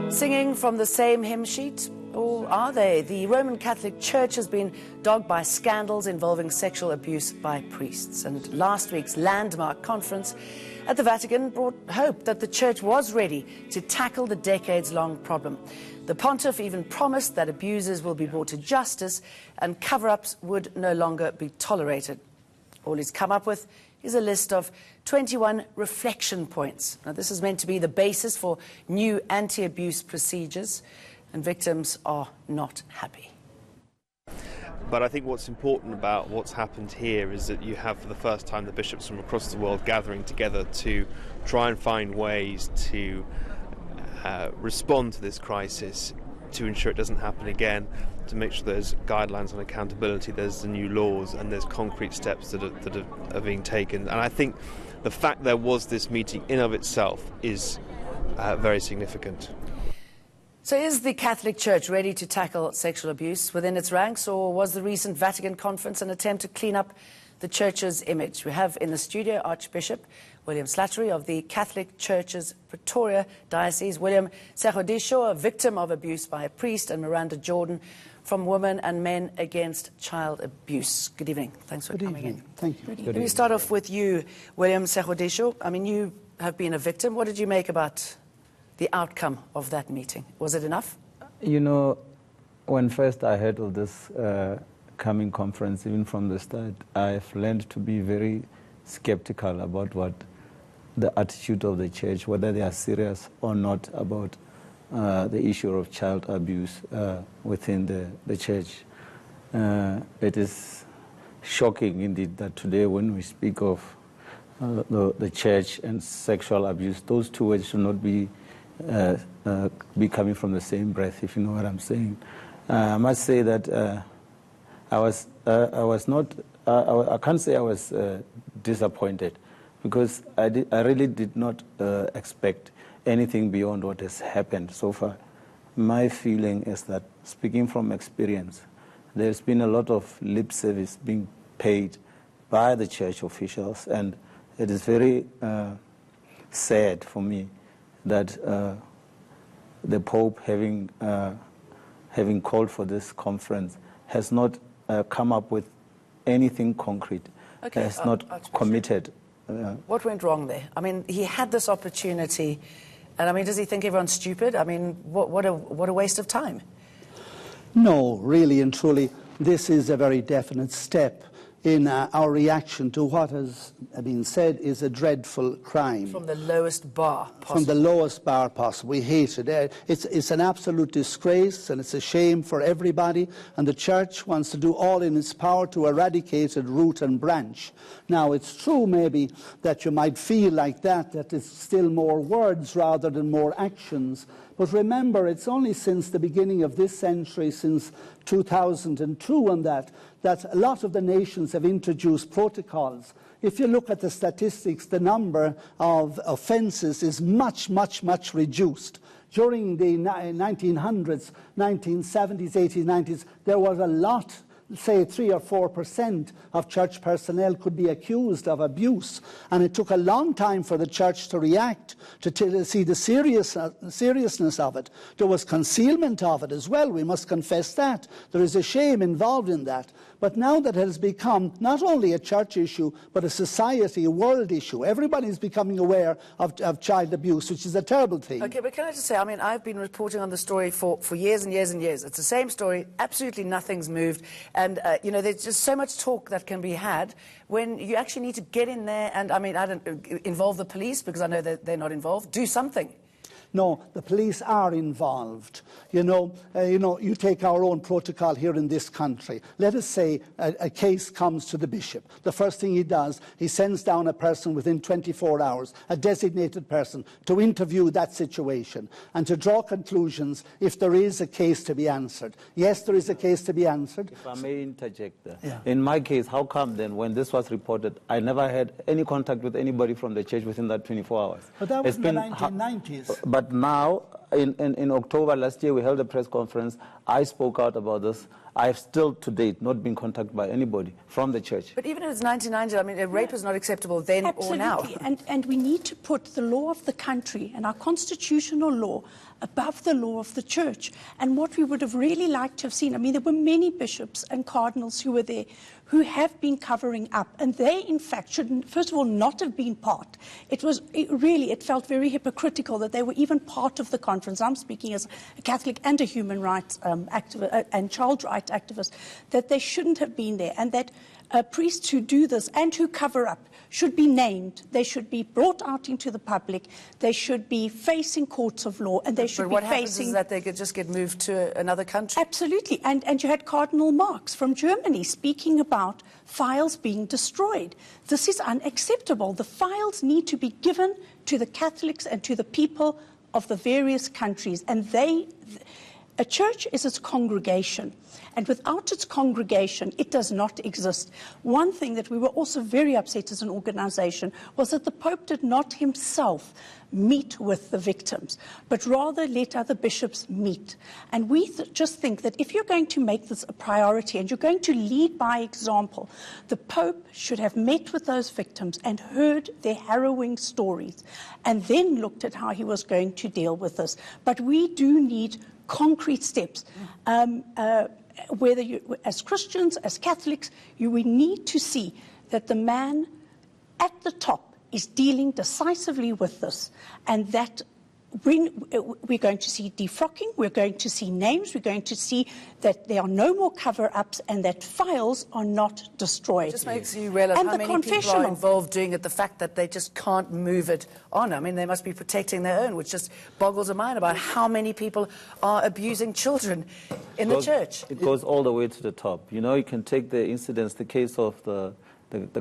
Singing from the same hymn sheet, or are they? The Roman Catholic Church has been dogged by scandals involving sexual abuse by priests. And last week's landmark conference at the Vatican brought hope that the Church was ready to tackle the decades-long problem. The pontiff even promised that abusers will be brought to justice and cover-ups would no longer be tolerated. All he's come up with is a list of 21 reflection points. Now, this is meant to be the basis for new anti-abuse procedures, and victims are not happy. But I think what's important about what's happened here is that you have, for the first time, the bishops from across the world gathering together to try and find ways to respond to this crisis, to ensure it doesn't happen again, to make sure there's guidelines on accountability, there's the new laws, and there's concrete steps that are being taken. And I think the fact there was this meeting in of itself is very significant. So is the Catholic Church ready to tackle sexual abuse within its ranks, or was the recent Vatican conference an attempt to clean up the Church's image? We have in the studio Archbishop William Slattery of the Catholic Church's Pretoria Diocese, William Segodisho, a victim of abuse by a priest, and Miranda Jordan from Women and Men Against Child Abuse. Good evening. Thanks for coming in. Thank you. Let me start off with you, William Segodisho. I mean, you have been a victim. What did you make about the outcome of that meeting? Was it enough? You know, when first I heard of this coming conference, even from the start, I've learned to be very skeptical about what the attitude of the Church, whether they are serious or not about the issue of child abuse within the Church. It is shocking indeed that today when we speak of the Church and sexual abuse, those two words should not be coming from the same breath, if you know what I'm saying. I must say that I can't say I was disappointed, because I really did not expect anything beyond what has happened so far. My feeling is that, speaking from experience, there's been a lot of lip service being paid by the Church officials, and it is very sad for me that the Pope, having called for this conference, has not come up with anything concrete, has not committed. What went wrong there? I mean, he had this opportunity, and I mean, does he think everyone's stupid? I mean, what a waste of time. No, really and truly, this is a very definite step in our reaction to what has been said is a dreadful crime. From the lowest bar possible. From the lowest bar possible. We hate it. It's an absolute disgrace, and it's a shame for everybody, and the Church wants to do all in its power to eradicate it root and branch. Now, it's true maybe that you might feel like that it's still more words rather than more actions. But remember, it's only since the beginning of this century, since 2002 and that a lot of the nations have introduced protocols. If you look at the statistics, the number of offences is much, much, much reduced. During the 1900s, 1970s, 80s, 90s, there was a lot, say 3 or 4% of Church personnel could be accused of abuse. And it took a long time for the Church to react, to see the seriousness of it. There was concealment of it as well, we must confess that. There is a shame involved in that. But now that it has become not only a Church issue, but a society, a world issue, everybody is becoming aware of child abuse, which is a terrible thing. Okay, but can I just say, I mean, I've been reporting on the story for years and years and years. It's the same story, absolutely nothing's moved. And, you know, there's just so much talk that can be had when you actually need to get in there and, I mean, I don't involve the police, because I know that they're not involved. Do something. No, the police are involved. You take our own protocol here in this country. Let us say a case comes to the bishop. The first thing he does, he sends down a person within 24 hours, a designated person, to interview that situation and to draw conclusions if there is a case to be answered. Yes, there is a case to be answered. If I may interject there. Yeah. In my case, how come then, when this was reported, I never had any contact with anybody from the Church within that 24 hours? But that was in the 1990s. But now, in October last year, we held a press conference. I spoke out about this. I have still, to date, not been contacted by anybody from the church. But even if it's 1990, I mean, rape is not acceptable then or now. And we need to put the law of the country and our constitutional law above the law of the church. And what we would have really liked to have seen, I mean, there were many bishops and cardinals who were there who have been covering up. And they, in fact, should, first of all, not have been part. It felt very hypocritical that they were even part of the conference. I'm speaking as a Catholic and a human rights activist and child rights activist, that they shouldn't have been there, and that priests who do this and who cover up should be named. They should be brought out into the public. They should be facing courts of law, and they should be facing... But what happens is that they could just get moved to another country. Absolutely. And you had Cardinal Marx from Germany speaking about files being destroyed. This is unacceptable. The files need to be given to the Catholics and to the people of the various countries. And a church is its congregation. And without its congregation, it does not exist. One thing that we were also very upset as an organization was that the Pope did not himself meet with the victims, but rather let other bishops meet. And we just think that if you're going to make this a priority and you're going to lead by example, the Pope should have met with those victims and heard their harrowing stories, and then looked at how he was going to deal with this. But we do need concrete steps. Whether you, as Christians, as Catholics, we need to see that the man at the top is dealing decisively with this, and that when we're going to see defrocking, we're going to see names, we're going to see that there are no more cover-ups and that files are not destroyed. It just makes you realise how many people are involved doing it, the fact that they just can't move it on. I mean, they must be protecting their own, which just boggles the mind about how many people are abusing children in the church. It goes all the way to the top. You know, you can take the incidents, the case of the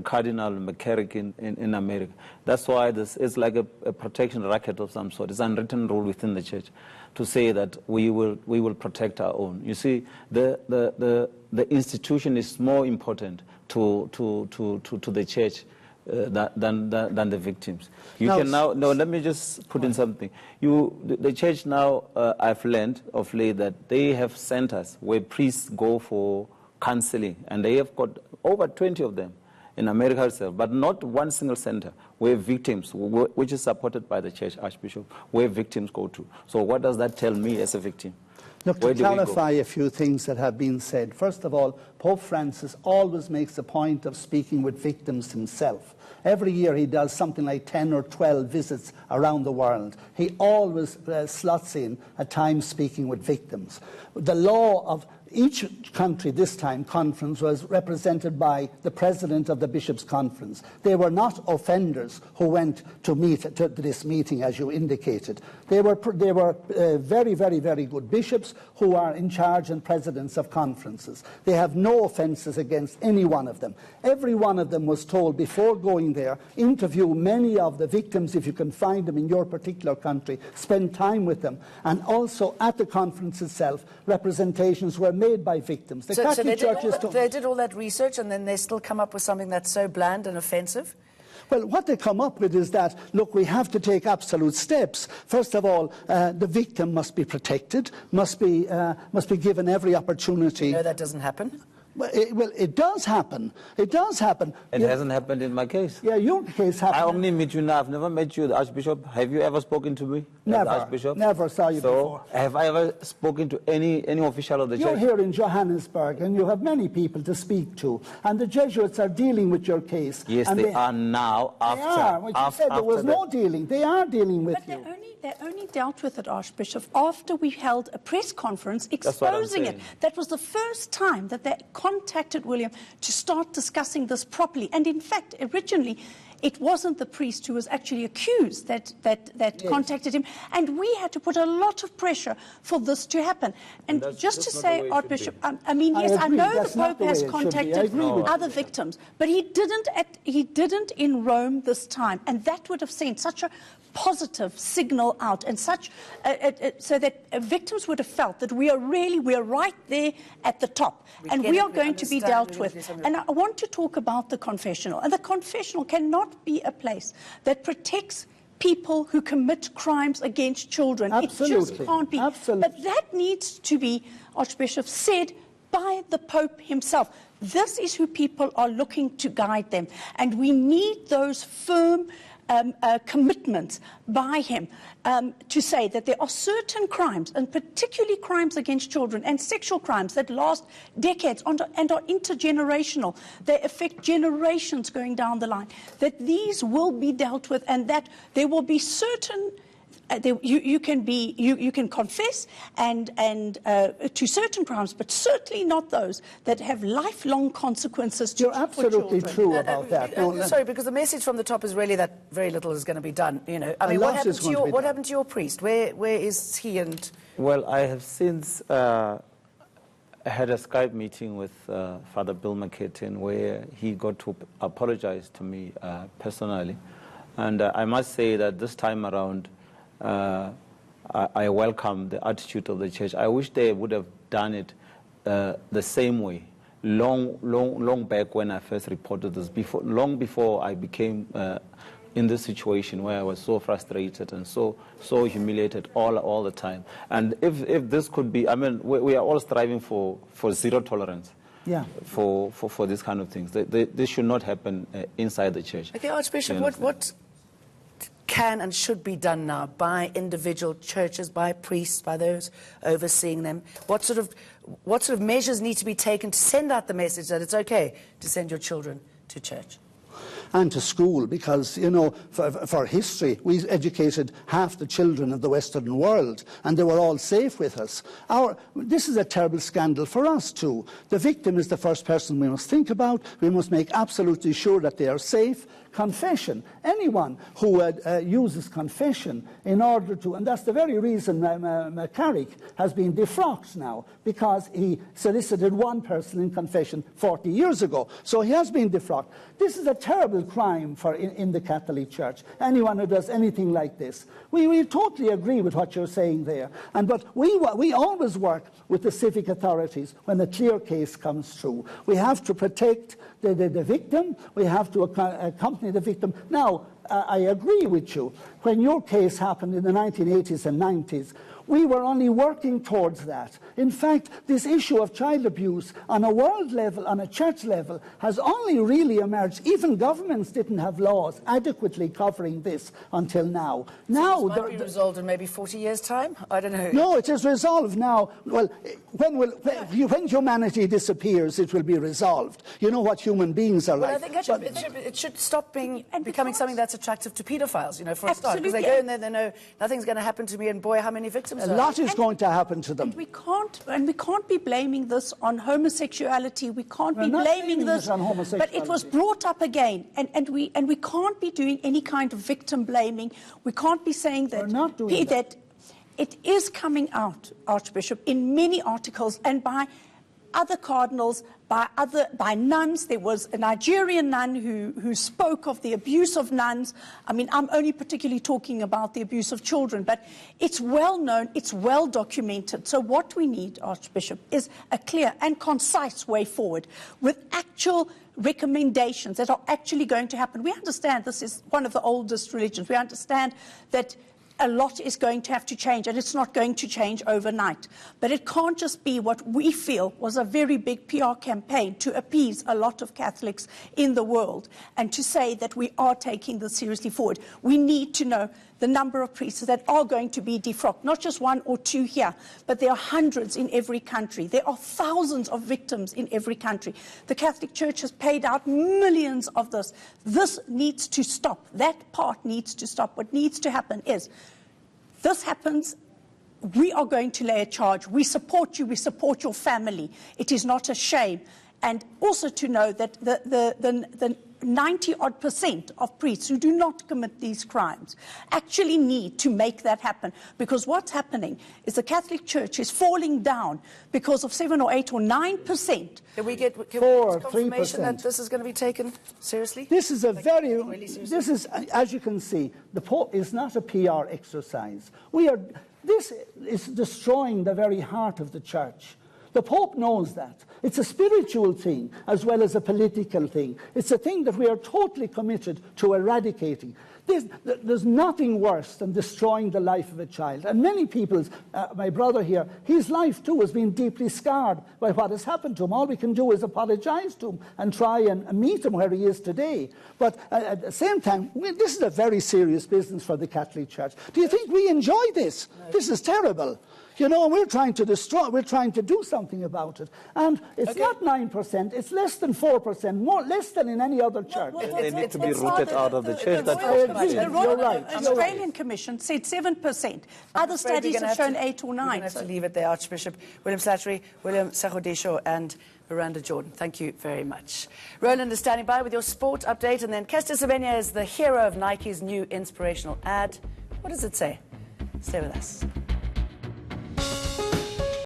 Cardinal McCarrick in America. That's why this is like a protection racket of some sort. It's an unwritten rule within the church to say that we will protect our own. You see, the institution is more important to the church than the victims. Let me just put in something. The church now, I've learned of late that they have centers where priests go for counseling, and they have got over 20 of them in America itself, but not one single center where victims, which is supported by the church archbishop, where victims go to. So what does that tell me as a victim? Look, to clarify a few things that have been said. First of all, Pope Francis always makes a point of speaking with victims himself. Every year he does something like 10 or 12 visits around the world. He always slots in a time speaking with victims. The law of each country this time conference was represented by the president of the bishops' conference. They were not offenders who went to this meeting, as you indicated. They were very, very, very good bishops who are in charge and presidents of conferences. They have no offences against any one of them. Every one of them was told before going there, interview many of the victims if you can find them in your particular country, spend time with them, and also at the conference itself, representations were made by victims. The Catholic Church they did all that research, and then they still come up with something that's so bland and offensive? Well, what they come up with is that, look, we have to take absolute steps. First of all, the victim must be protected, must be given every opportunity. No, that doesn't happen. Well, it does happen. It does happen. It hasn't happened in my case. Yeah, your case happened. I only meet you now. I've never met you, the Archbishop. Have you ever spoken to me? Never. Archbishop? Never saw you before. Have I ever spoken to any official of the church? You're here in Johannesburg, and you have many people to speak to. And the Jesuits are dealing with your case. Yes, and they are now. They are. Which you said there was no dealing. They are dealing with you. They only dealt with it, Archbishop, after we held a press conference exposing it. That was the first time that they contacted William to start discussing this properly. And in fact, originally, it wasn't the priest who was actually accused that contacted him. And we had to put a lot of pressure for this to happen. And just to say, Archbishop, I mean, yes, I know the Pope has contacted other victims, but he didn't in Rome this time. And that would have sent such a positive signal out, and such so that victims would have felt that we are right there at the top, and we are going to be dealt with. And I want to talk about the confessional. And the confessional cannot be a place that protects people who commit crimes against children. Absolutely. It just can't be. Absolutely. But that needs to be, Archbishop, said by the Pope himself. This is who people are looking to guide them. And we need those firm commitments by him to say that there are certain crimes, and particularly crimes against children and sexual crimes that last decades and are intergenerational. They affect generations going down the line, that these will be dealt with, and that there will be certain you can confess and to certain crimes, but certainly not those that have lifelong consequences to You're absolutely true about that. Sorry, because the message from the top is really that very little is going to be done. You know, I mean, what happened to your priest? Where is he? And well, I have since had a Skype meeting with Father Bill McKittin, where he got to apologize to me personally, and I must say that this time around, I welcome the attitude of the church. I wish they would have done it the same way, long back when I first reported this, long before I became in this situation where I was so frustrated and so humiliated all the time. And if this could be, I mean, we are all striving for zero tolerance. Yeah. For these kind of things. This should not happen inside the church. Okay, Archbishop, what can and should be done now by individual churches, by priests, by those overseeing them? What sort of measures need to be taken to send out the message that it's okay to send your children to church? And to school, because, you know, for history, we educated half the children of the Western world, and they were all safe with us. This is a terrible scandal for us, too. The victim is the first person we must think about. We must make absolutely sure that they are safe. Confession. Anyone who uses confession in order to, and that's the very reason McCarrick has been defrocked now, because he solicited one person in confession 40 years ago. So he has been defrocked. This is a terrible crime in the Catholic Church. Anyone who does anything like this. We totally agree with what you're saying there. But we always work with the civic authorities when a clear case comes through. We have to protect the victim. We have to accompany the victim. Now, I agree with you. When your case happened in the 1980s and 90s, we were only working towards that. In fact, this issue of child abuse on a world level, on a church level, has only really emerged. Even governments didn't have laws adequately covering this until now. Now, so this might be resolved in maybe 40 years' time? I don't know. No, it is resolved now. Well, when humanity disappears, it will be resolved. You know what human beings are like. I think it should stop becoming something that's attractive to paedophiles, you know, for a start. Because they go in there, they know nothing's going to happen to me, and boy, how many victims. A lot is going to happen to them. And we can't be blaming this on homosexuality. We can't be blaming this on homosexuality. But it was brought up again, and we can't be doing any kind of victim blaming. We can't be saying that that it is coming out, Archbishop, in many articles and by other cardinals, by nuns. There was a Nigerian nun who spoke of the abuse of nuns. I mean, I'm only particularly talking about the abuse of children, but it's well known, it's well documented. So what we need, Archbishop, is a clear and concise way forward with actual recommendations that are actually going to happen. We understand this is one of the oldest religions. We understand that a lot is going to have to change, and it's not going to change overnight. But it can't just be what we feel was a very big PR campaign to appease a lot of Catholics in the world and to say that we are taking this seriously forward. We need to know the number of priests that are going to be defrocked, not just one or two here, but there are hundreds in every country. There are thousands of victims in every country. The Catholic Church has paid out millions of this. This needs to stop. That part needs to stop. What needs to happen is, this happens, we are going to lay a charge. We support you. We support your family. It is not a shame. And also to know that the 90-odd% of priests who do not commit these crimes actually need to make that happen. Because what's happening is the Catholic Church is falling down because of 7 or 8 or 9%. Can we get confirmation that this is going to be taken seriously? This is this is, as you can see, the Pope is not a PR exercise. This is destroying the very heart of the Church. The Pope knows that. It's a spiritual thing as well as a political thing. It's a thing that we are totally committed to eradicating. There's nothing worse than destroying the life of a child. And many people's, my brother here, his life too has been deeply scarred by what has happened to him. All we can do is apologise to him and try and meet him where he is today. But at the same time, this is a very serious business for the Catholic Church. Do you think we enjoy this? No. This is terrible. You know, we're trying to destroy, we're trying to do something about it. And it's not 9%, it's less than 4%, less than in any other church. They need to be rooted out of the church. The Royal Australian Commission said 7%. Other studies have shown 8 or 9. We're going to have to leave it there. Archbishop William Slattery, William Sagodisho and Miranda Jordan, thank you very much. Roland is standing by with your sport update, and then Kester Semenya is the hero of Nike's new inspirational ad. What does it say? Stay with us.